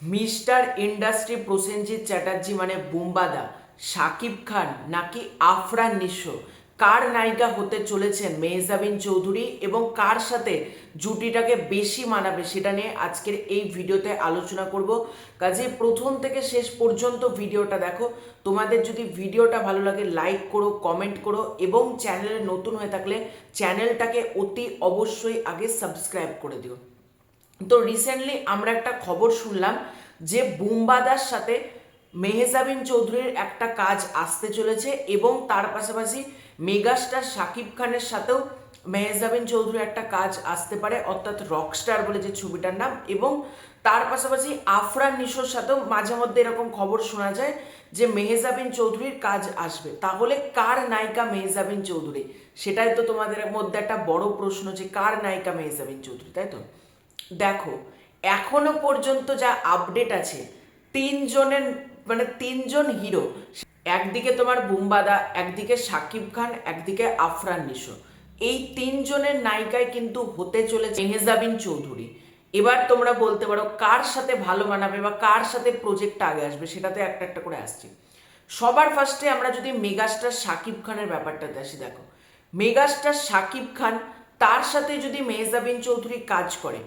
Mister industry Prosenjit Chatterjee মানে বুম্বাদা, শাকিব খান নাকি আফরান নিশো, কার নায়িকা হতে চলেছেন মেহজাবিন চৌধুরী এবং কার সাথে জুটিটাকে বেশি মানাবে সেটা নিয়ে আজকের এই ভিডিওতে আলোচনা করব। কাজে প্রথম থেকে শেষ পর্যন্ত ভিডিওটা দেখো। তোমাদের যদি ভিডিওটা ভালো লাগে লাইক করো, কমেন্ট করো এবং চ্যানেলে নতুন হয়ে থাকলে চ্যানেলটাকে অতি অবশ্যই আগে সাবস্ক্রাইব করে দিও। তো রিসেন্টলি আমরা একটা খবর শুনলাম যে বুম্বাদার সাথে মেহজাবিন চৌধুরীর একটা কাজ আসতে চলেছে এবং তার পাশাপাশি মেগাস্টার শাকিব খানের সাথেও মেহজাবিন চৌধুরীর একটা কাজ আসতে পারে, অর্থাৎ রকস্টার বলে যে ছবিটার নাম। এবং তার পাশাপাশি আফরান নিশোর সাথেও মাঝে মধ্যে এরকম খবর শোনা যায় যে মেহজাবিন চৌধুরীর কাজ আসবে। তাহলে কার নায়িকা মেহজাবিন চৌধুরী, সেটাই তো তোমাদের মধ্যে একটা বড় প্রশ্ন যে কার নায়িকা মেহজাবিন চৌধুরী, তাই তো? দেখো, এখনো পর্যন্ত যা আপডেট আছে, তিনজন হিরো, একদিকে তোমার বুম্বাদা, একদিকে শাকিব খান, একদিকে আফরান নিশো, এই তিনজনের নায়িকায় কিন্তু হতে চলেছে মেহজাবিন চৌধুরী। এবার তোমরা বলতে পারো কার সাথে ভালো মানাবে বা কার সাথে প্রজেক্টটা আগে আসবে, সেটাতে একটা একটা করে আসছে। সবার ফার্স্টে আমরা যদি মেগাস্টার শাকিব খানের ব্যাপারটাতে আসি, দেখো মেগাস্টার শাকিব খান তার সাথে যদি মেহজাবিন চৌধুরী কাজ করে,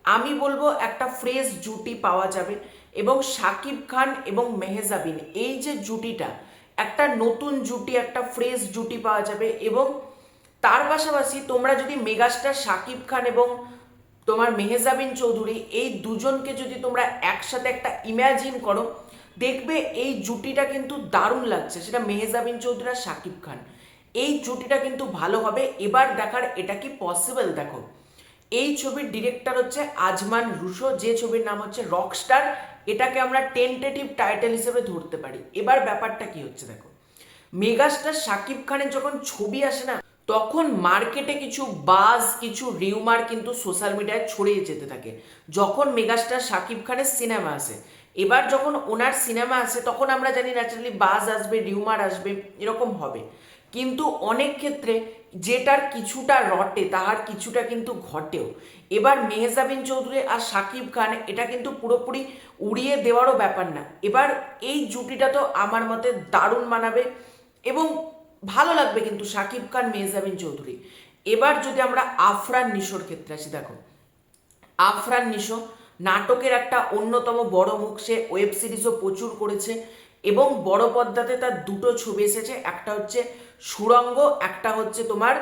আমি বলবো একটা ফ্রেশ জুটি পাওয়া যাবে এবং শাকিব খান এবং মেহজাবিন এই যে জুটিটা, একটা নতুন জুটি, একটা ফ্রেশ জুটি পাওয়া যাবে। এবং তার পাশাপাশি তোমরা যদি মেগাস্টার শাকিব খান এবং তোমার মেহজাবিন চৌধুরী এই দুজনকে যদি তোমরা একসাথে একটা ইম্যাজিন করো, দেখবে এই জুটিটা কিন্তু দারুণ লাগছে, সেটা মেহজাবিন চৌধুরী আর শাকিব খান, এই জুটিটা কিন্তু ভালো হবে। এবার দেখার এটা কি পসিবল। দেখো, এই ছবির ডিরেক্টর হচ্ছে আজমান রুশো, যে ছবির নাম হচ্ছে রকস্টার, এটাকে আমরা টেন্টেটিভ টাইটেল হিসেবে ধরতে পারি। এবার ব্যাপারটা কি হচ্ছে, দেখো মেগাস্টার শাকিব খানের যখন ছবি আসে না, তখন মার্কেটে কিছু বাজ, কিছু রিউমার কিন্তু সোশ্যাল মিডিয়ায় ছড়িয়ে যেতে থাকে যখন মেগাস্টার শাকিব খানের সিনেমা আসে। এবার যখন ওনার সিনেমা আসে তখন আমরা জানি ন্যাচারালি বাজ আসবে, রিউমার আসবে, এরকম হবে। কিন্তু অনেক ক্ষেত্রে যেটার কিছুটা রটে তাহার কিছুটা কিন্তু ঘটেও। এবার মেহজাবিন চৌধুরী আর শাকিব খান এটা কিন্তু পুরোপুরি উড়িয়ে দেওয়ারও ব্যাপার না। এবার এই জুটিটা তো আমার মতে দারুণ মানাবে এবং ভালো লাগবে কিন্তু শাকিব খান মেহজাবিন চৌধুরী। এবার যদি আমরা আফরান নিশোর ক্ষেত্রে আসি, দেখো আফরান নিশো নাটকের একটা অন্যতম বড় মুখ, সে ওয়েব সিরিজও প্রচুর করেছে এবং বড় পর্দাতে তার দুটো ছবি এসেছে, একটা হচ্ছে সুড়ঙ্গ, একটা হচ্ছে তোমার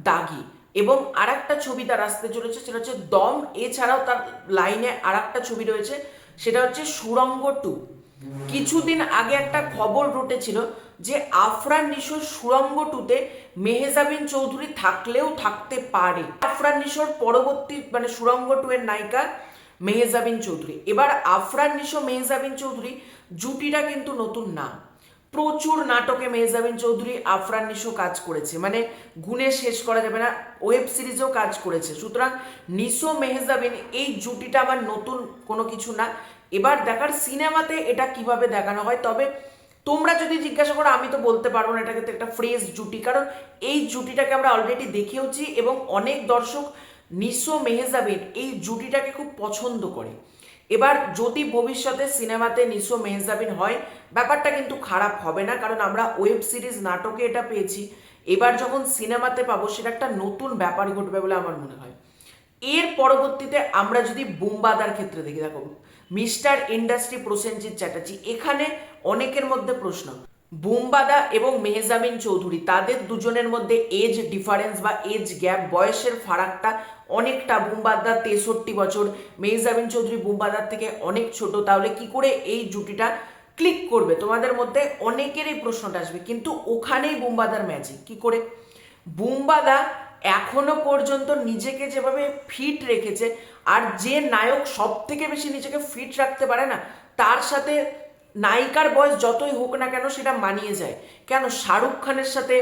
দাগি, এবং আর একটা ছবি তার আসতে চলেছে সেটা হচ্ছে দম। এছাড়াও তার লাইনে আর একটা ছবি রয়েছে, সেটা হচ্ছে সুড়ঙ্গ 2। কিছুদিন আগে একটা খবর রটেছিল যে আফরান নিশোর সুড়ঙ্গ 2-তে মেহজাবিন চৌধুরী থাকলেও থাকতে পারে। আফরান নিশোর পরবর্তী সুড়ঙ্গ 2-এর নায়িকা মেহজাবিন চৌধুরী। এবার আফরান নিশো মেহজাবিন চৌধুরী জুটিটা কিন্তু নতুন না, প্রচুর নাটকে মেহজাবিন চৌধুরী আফরান নিশো কাজ করেছে, মানে গুণে শেষ করা যাবে না, ওয়েব সিরিজেও কাজ করেছে। সুতরাং নিশো মেহজাবিন এই জুটিটা আমার নতুন কোনো কিছু না। এবার দেখার সিনেমাতে এটা কিভাবে দেখানো হয়। তবে তোমরা যদি জিজ্ঞাসা করো, আমি তো বলতে পারবো না এটাকে একটা ফ্রেশ জুটি, কারণ এই জুটিটাকে আমরা অলরেডি দেখেওছি এবং অনেক দর্শক নিশো মেহজাবিন এই জুটিটাকে খুব পছন্দ করে। এবার যদি ভবিষ্যতে সিনেমাতে নিশো মেহজাবিন হয়, ব্যাপারটা কিন্তু খারাপ হবে না, কারণ আমরা ওয়েব সিরিজ নাটকে এটা পেয়েছি। এবার যখন সিনেমাতে পাবো সেটা একটা নতুন ব্যাপার ঘটবে বলে আমার মনে হয়। এর পরবর্তীতে আমরা যদি বুম্বাদার ক্ষেত্রে দেখি, দেখো মিস্টার ইন্ডাস্ট্রি প্রসেনজিৎ চ্যাটার্জি, এখানে অনেকের মধ্যে প্রশ্ন, বুম্বাদা এবং মেহজাবিন চৌধুরী তাদের দুজনের মধ্যে এজ ডিফারেন্স বা এজ গ্যাপ, বয়সের ফারাকটা অনেকটা। বুম্বাদা 63 বছর, মেহজাবিন চৌধুরী বুম্বাদার থেকে অনেক ছোট, তাহলে কি করে এই জুটিটা ক্লিক করবে? তোমাদের মধ্যে অনেকের এই প্রশ্নটা আসবে, কিন্তু ওখানেই বুম্বাদার ম্যাজিক। কি করে? বুম্বাদা এখনো পর্যন্ত নিজেকে যেভাবে ফিট রেখেছে, আর যে নায়ক সব থেকে বেশি নিজেকে ফিট রাখতে পারে না, তার সাথে নায়িকার বয়স যতই হোক না কেন সেটা মানিয়ে যায়। কেন শাহরুখ খানের সাথে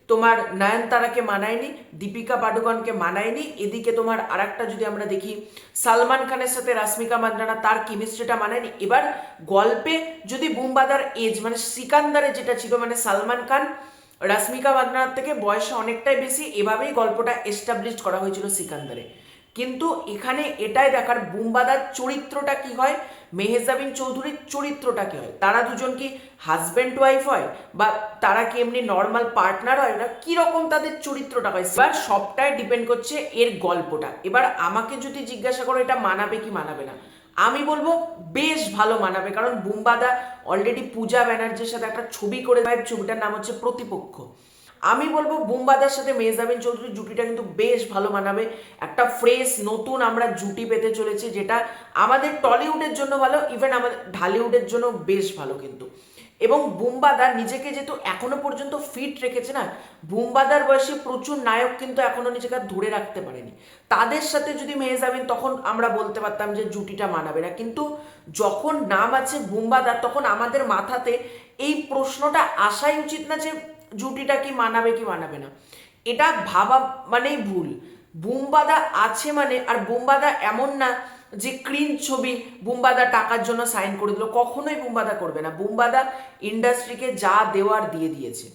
তোমার নয়নতারাকে মানায়নি, দীপিকা পাডুকোনকে মানায়নি, এদিকে তোমার আর একটা যদি আমরা দেখি সালমান খানের সাথে রাশ্মিকা মান্দানা, তার কেমিস্ট্রিটা মানায়নি। এবার গল্পে যদি বুম্বাদার এজ মানে সিকান্দারে যেটা ছিল, মানে সালমান খান রাশ্মিকা মান্দানার থেকে বয়সে অনেকটাই বেশি, এভাবেই গল্পটা এস্টাবলিশ করা হয়েছিল সিকান্দারে। কিন্তু এখানে এটাই দেখার বুম্বাদার চরিত্রটা কি হয়, মেহেজাবিন চৌধুরীর চরিত্রটা কি হয়, তারা দুজন কি হাজব্যান্ড ওয়াইফ হয়, বা তারা কি এমনি নর্মাল পার্টনার হয়, না কিরকম তাদের চরিত্রটা হয়। এবার সবটাই ডিপেন্ড করছে এর গল্পটা। এবার আমাকে যদি জিজ্ঞাসা করো এটা মানাবে কি মানাবে না, আমি বলবো বেশ ভালো মানাবে, কারণ বুম্বাদা অলরেডি পূজা ব্যানার্জির সাথে একটা ছবি করে, ছবিটার নাম হচ্ছে প্রতিপক্ষ। আমি বলবো বুম্বাদার সাথে মেহজাবিন চৌধুরীর জুটিটা কিন্তু বেশ ভালো মানাবে। একটা ফ্রেশ নতুন আমরা জুটি পেতে চলেছি, যেটা আমাদের টলিউডের জন্য ভালো, ইভেন আমাদের ঢালিউডের জন্য বেশ ভালো কিন্তু। এবং বুম্বাদা নিজেকে যেহেতু এখনো পর্যন্ত ফিট রেখেছে না, বুম্বাদার বয়সে প্রচুর নায়ক কিন্তু এখনো নিজেকে ধরে রাখতে পারেনি। তাদের সাথে যদি মেহজাবিন, তখন আমরা বলতে পারতাম যে জুটিটা মানাবে না, কিন্তু যখন নাম আছে বুম্বাদার, তখন আমাদের মাথাতে এই প্রশ্নটা আসাই উচিত না যে জুটিটা কি মানাবে কি মানাবে না। এটা ভাবা মানেই ভুল। বুম্বাদা আছে মানে, আর বুম্বাদা এমন না যে ক্রিন ছবি বুম্বাদা টাকার জন্য সাইন করে দিল, কখনোই বুম্বাদা করবে না। বুম্বাদা ইন্ডাস্ট্রিকে যা দেওয়ার দিয়ে দিয়েছে।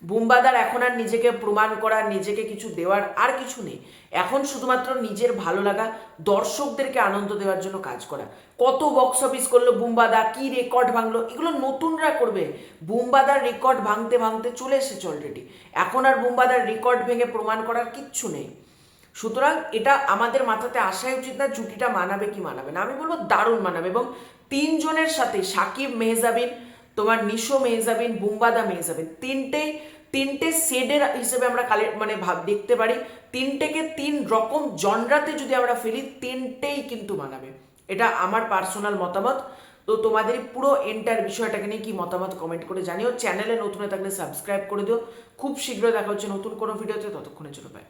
বুম্বাদার এখন আর নিজেকে প্রমাণ করার, নিজেকে কিছু দেওয়ার আর কিছু নেই। এখন শুধুমাত্র নিজের ভালো লাগা, দর্শকদেরকে আনন্দ দেওয়ার জন্য কাজ করা। কত বক্স অফিস করলো বুম্বাদা, কি রেকর্ড ভাঙলো, এগুলো নতুনরা করবে। বুম্বাদার রেকর্ড ভাঙতে ভাঙতে চলে এসেছে অলরেডি। এখন আর বুম্বাদার রেকর্ড ভেঙে প্রমাণ করার কিচ্ছু নেই। সুতরাং এটা আমাদের মাথাতে আসাই উচিত না জুটিটা মানাবে কি মানাবে না। আমি বলবো দারুণ মানাবে। এবং তিনজনের সাথে সাকিব মেহজাবিন, তোমার নিশো মেহজাবিন, বুম্বাদা মেহজাবিন, তিনটে শেডের হিসেবে আমরা দেখতে পারি। তিনটেকে তিন রকম জনরাতে যদি আমরা ফেলি, তিনটেই কিন্তু মানাবে। এটা আমার পার্সোনাল মতামত। তো তোমাদের পুরো এন্টার বিষয়টাকে নিয়ে কি মতামত কমেন্ট করে জানিও। চ্যানেলে নতুন হয়ে থাকলে সাবস্ক্রাইব করে দিও। খুব শীঘ্রই দেখা হচ্ছে নতুন কোনো ভিডিওতে, ততক্ষণের জন্য বাই।